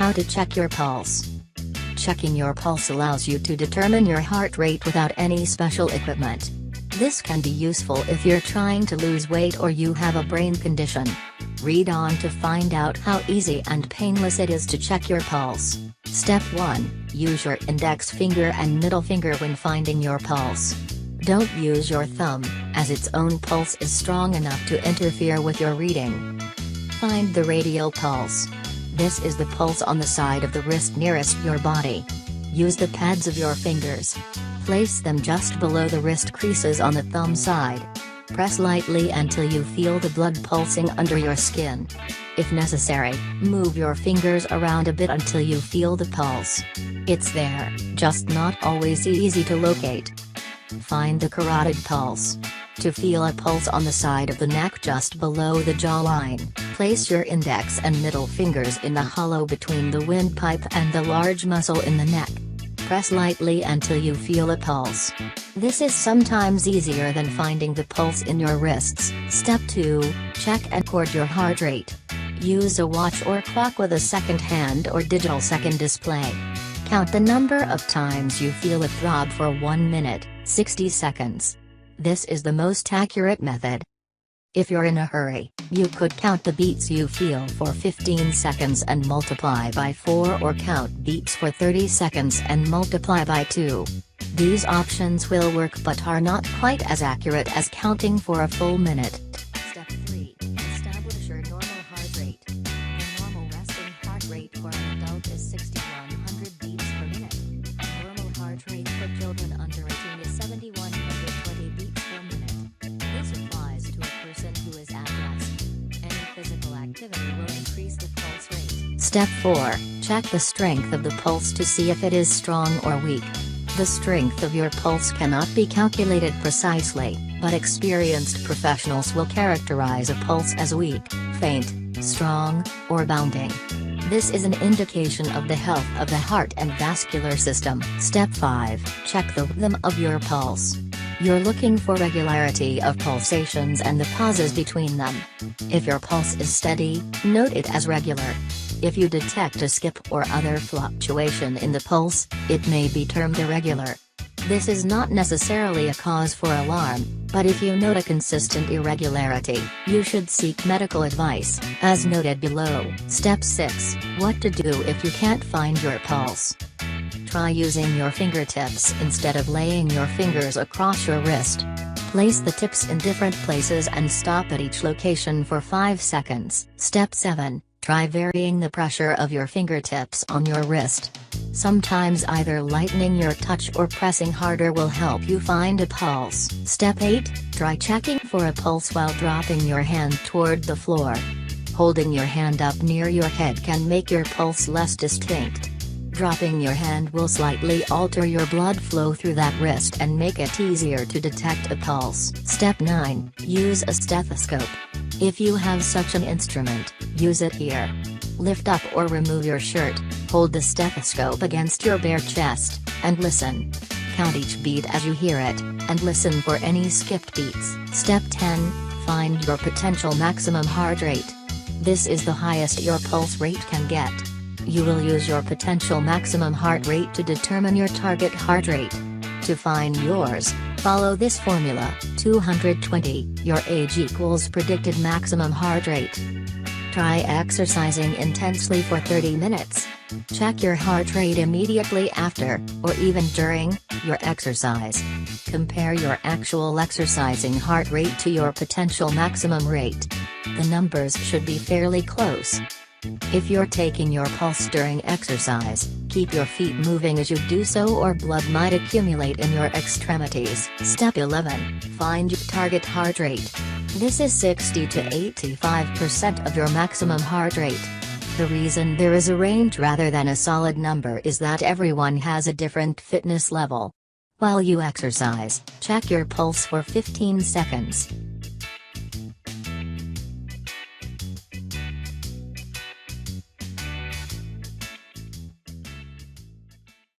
How to check your pulse. Checking your pulse allows you to determine your heart rate without any special equipment. This can be useful if you're trying to lose weight or you have a brain condition. Read on to find out how easy and painless it is to check your pulse. Step 1. Use your index finger and middle finger when finding your pulse. Don't use your thumb, as its own pulse is strong enough to interfere with your reading. Find the radial pulse. This is the pulse on the side of the wrist nearest your body. Use the pads of your fingers. Place them just below the wrist creases on the thumb side. Press lightly until you feel the blood pulsing under your skin. If necessary, move your fingers around a bit until you feel the pulse. It's there, just not always easy to locate. Find the carotid pulse. To feel a pulse on the side of the neck just below the jawline, place your index and middle fingers in the hollow between the windpipe and the large muscle in the neck. Press lightly until you feel a pulse. This is sometimes easier than finding the pulse in your wrists. Step 2. Check and record your heart rate. Use a watch or clock with a second hand or digital second display. Count the number of times you feel it throb for 1 minute, 60 seconds. This is the most accurate method. If you're in a hurry, you could count the beats you feel for 15 seconds and multiply by 4, or count beats for 30 seconds and multiply by 2. These options will work but are not quite as accurate as counting for a full minute. Step 3. Establish your normal heart rate. The normal resting heart rate for an adult is 6,100 beats per minute. Normal heart rate for children under 18 is 7,120 beats per minute. This applies to a person who is at rest. Any physical activity will increase the pulse rate. Step 4. Check the strength of the pulse to see if it is strong or weak. The strength of your pulse cannot be calculated precisely, but experienced professionals will characterize a pulse as weak, faint, strong, or bounding. This is an indication of the health of the heart and vascular system. Step 5. Check the rhythm of your pulse. You're looking for regularity of pulsations and the pauses between them. If your pulse is steady, note it as regular. If you detect a skip or other fluctuation in the pulse, it may be termed irregular. This is not necessarily a cause for alarm, but if you note a consistent irregularity, you should seek medical advice, as noted below. Step 6. What to do if you can't find your pulse. Try using your fingertips instead of laying your fingers across your wrist. Place the tips in different places and stop at each location for 5 seconds. Step 7. Try varying the pressure of your fingertips on your wrist. Sometimes either lightening your touch or pressing harder will help you find a pulse. Step 8. Try checking for a pulse while dropping your hand toward the floor. Holding your hand up near your head can make your pulse less distinct. Dropping your hand will slightly alter your blood flow through that wrist and make it easier to detect a pulse. Step 9. Use a stethoscope. If you have such an instrument, use it here. Lift up or remove your shirt, hold the stethoscope against your bare chest, and listen. Count each beat as you hear it, and listen for any skipped beats. Step 10. Find your potential maximum heart rate. This is the highest your pulse rate can get. You will use your potential maximum heart rate to determine your target heart rate. To find yours, follow this formula: 220, your age equals predicted maximum heart rate. Try exercising intensely for 30 minutes. Check your heart rate immediately after, or even during, your exercise. Compare your actual exercising heart rate to your potential maximum rate. The numbers should be fairly close. If you're taking your pulse during exercise, keep your feet moving as you do so or blood might accumulate in your extremities. Step 11. Find your target heart rate. This is 60 to 85% of your maximum heart rate. The reason there is a range rather than a solid number is that everyone has a different fitness level. While you exercise, check your pulse for 15 seconds.